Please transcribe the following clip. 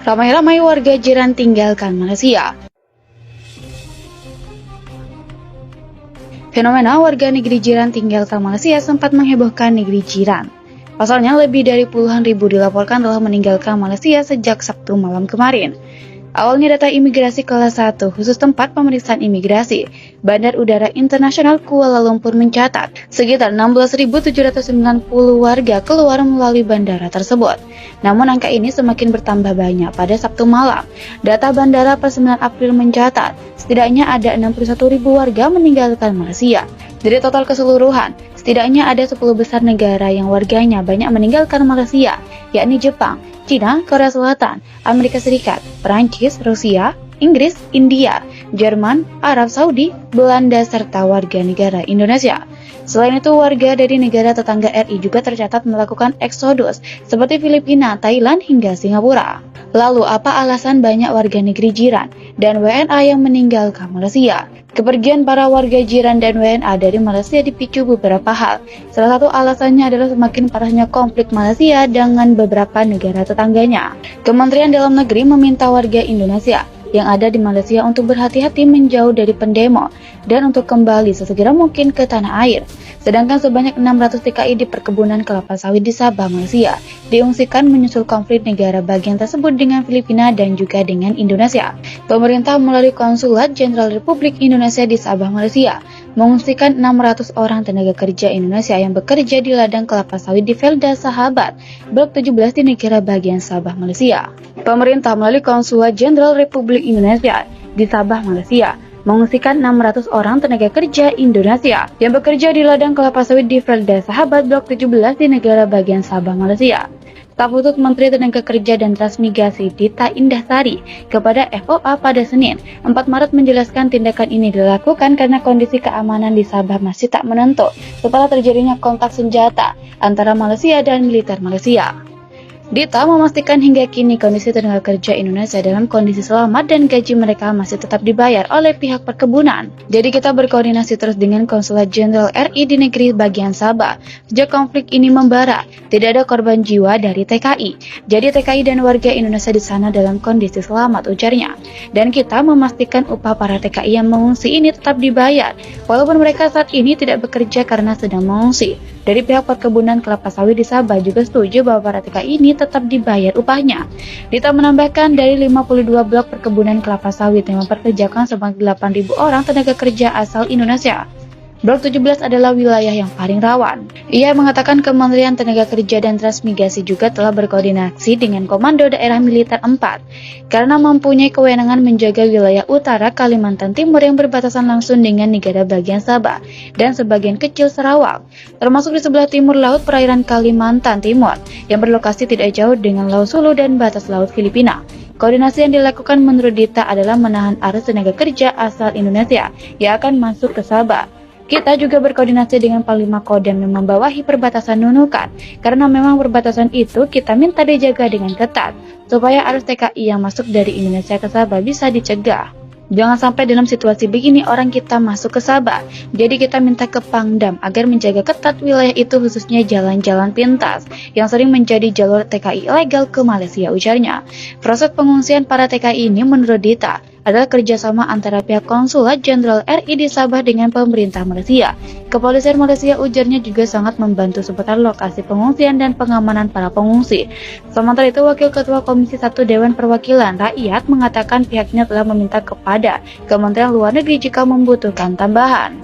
Ramai-ramai warga jiran tinggalkan Malaysia. Fenomena warga negeri jiran tinggalkan Malaysia sempat menghebohkan negeri jiran. Pasalnya, lebih dari puluhan ribu dilaporkan telah meninggalkan Malaysia sejak Sabtu malam kemarin. Awalnya data imigrasi kelas 1 khusus tempat pemeriksaan imigrasi Bandar Udara Internasional Kuala Lumpur mencatat sekitar 16.790 warga keluar melalui bandara tersebut. Namun angka ini semakin bertambah banyak pada Sabtu malam. Data bandara per 9 April mencatat setidaknya ada 61.000 warga meninggalkan Malaysia. Dari total keseluruhan, setidaknya ada 10 besar negara yang warganya banyak meninggalkan Malaysia, yakni Jepang, Cina, Korea Selatan, Amerika Serikat, Perancis, Rusia, Inggris, India, Jerman, Arab Saudi, Belanda, serta warga negara Indonesia. Selain itu, warga dari negara tetangga RI juga tercatat melakukan eksodus seperti Filipina, Thailand, hingga Singapura. Lalu, apa alasan banyak warga negeri jiran dan WNA yang meninggalkan Malaysia? Kepergian para warga jiran dan WNA dari Malaysia dipicu beberapa hal. Salah satu alasannya adalah semakin parahnya konflik Malaysia dengan beberapa negara tetangganya. Kementerian Dalam Negeri meminta warga Indonesia yang ada di Malaysia untuk berhati-hati menjauh dari pendemo dan untuk kembali sesegera mungkin ke tanah air. Sedangkan sebanyak 600 TKI di perkebunan kelapa sawit di Sabah, Malaysia diungsikan menyusul konflik negara bagian tersebut dengan Filipina dan juga dengan Indonesia. Pemerintah melalui Konsulat Jenderal Republik Indonesia di Sabah, Malaysia mengungsikan 600 orang tenaga kerja Indonesia yang bekerja di ladang kelapa sawit di Felda Sahabat, Blok 17 di negara bagian Sabah, Malaysia. Pemerintah melalui Konsulat Jenderal Republik Indonesia di Sabah, Malaysia mengungsikan 600 orang tenaga kerja Indonesia yang bekerja di ladang kelapa sawit di Felda Sahabat Blok 17 di negara bagian Sabah, Malaysia. Staf khusus Menteri Tenaga Kerja dan Transmigrasi Dita Indahsari kepada FOA pada Senin 4 Maret menjelaskan tindakan ini dilakukan karena kondisi keamanan di Sabah masih tak menentu setelah terjadinya kontak senjata antara Malaysia dan militer Malaysia. Dita memastikan hingga kini kondisi tenaga kerja Indonesia dalam kondisi selamat dan gaji mereka masih tetap dibayar oleh pihak perkebunan. Jadi kita berkoordinasi terus dengan Konsulat Jenderal RI di negeri bagian Sabah. Sejak konflik ini membara, tidak ada korban jiwa dari TKI. Jadi TKI dan warga Indonesia di sana dalam kondisi selamat, ujarnya. Dan kita memastikan upah para TKI yang mengungsi ini tetap dibayar, walaupun mereka saat ini tidak bekerja karena sedang mengungsi. Dari pihak perkebunan kelapa sawit di Sabah juga setuju bahwa para TKI ini tetap dibayar upahnya. Dita menambahkan dari 52 blok perkebunan kelapa sawit yang memperkerjakan sebanyak 8.000 orang tenaga kerja asal Indonesia, Blok 17 adalah wilayah yang paling rawan. Ia mengatakan Kementerian Tenaga Kerja dan Transmigrasi juga telah berkoordinasi dengan Komando Daerah Militer 4 karena mempunyai kewenangan menjaga wilayah utara Kalimantan Timur yang berbatasan langsung dengan negara bagian Sabah dan sebagian kecil Sarawak, termasuk di sebelah timur laut perairan Kalimantan Timur yang berlokasi tidak jauh dengan Laut Sulu dan batas Laut Filipina. Koordinasi yang dilakukan menurut Dita adalah menahan arus tenaga kerja asal Indonesia yang akan masuk ke Sabah. Kita juga berkoordinasi dengan Panglima Kodam yang membawahi perbatasan Nunukan, karena memang perbatasan itu kita minta dijaga dengan ketat, supaya arus TKI yang masuk dari Indonesia ke Sabah bisa dicegah. Jangan sampai dalam situasi begini orang kita masuk ke Sabah, jadi kita minta ke Pangdam agar menjaga ketat wilayah itu khususnya jalan-jalan pintas, yang sering menjadi jalur TKI ilegal ke Malaysia, ujarnya. Proses pengungsian para TKI ini menurut Dita adalah kerjasama antara pihak Konsulat Jenderal RI di Sabah dengan pemerintah Malaysia. Kepolisian Malaysia, ujarnya, juga sangat membantu seputar lokasi pengungsian dan pengamanan para pengungsi. Sementara itu, Wakil Ketua Komisi 1 Dewan Perwakilan Rakyat mengatakan pihaknya telah meminta kepada Kementerian Luar Negeri jika membutuhkan tambahan.